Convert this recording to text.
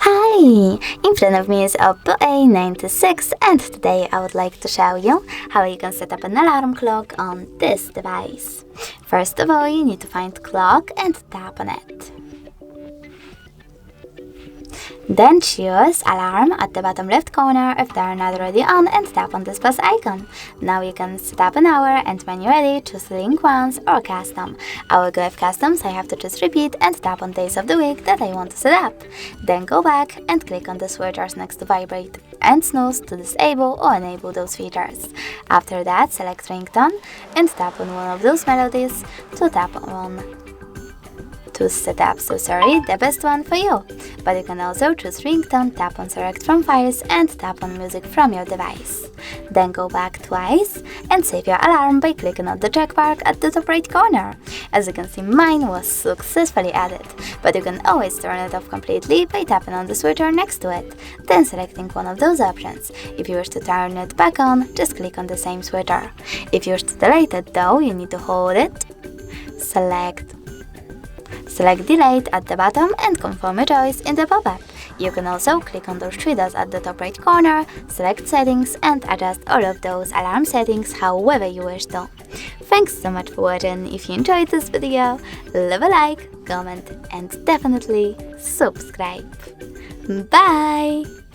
Hi! In front of me is OPPO A96 and today I would like to show you how you can set up an alarm clock on this device. First of all, you need to find clock and tap on it. Then choose alarm at the bottom left corner if they are not already on and tap on this plus icon. Now you can set up an hour and when you're ready, choose link once or custom. I will go with custom, so I have to choose repeat and tap on days of the week that I want to set up. Then go back and click on the switchers next to vibrate and snooze to disable or enable those features. After that, select ringtone and tap on one of those melodies to set up, the best one for you. But you can also choose ringtone, tap on select from files and tap on music from your device. Then go back twice and save your alarm by clicking on the check mark at the top right corner. As you can see, mine was successfully added, but you can always turn it off completely by tapping on the switcher next to it, then selecting one of those options. If you wish to turn it back on, just click on the same switcher. If you wish to delete it though, you need to hold it, select delete at the bottom and confirm your choice in the pop-up. You can also click on those three dots at the top right corner, select settings and adjust all of those alarm settings however you wish to. Thanks so much for watching. If you enjoyed this video, leave a like, comment and definitely subscribe. Bye!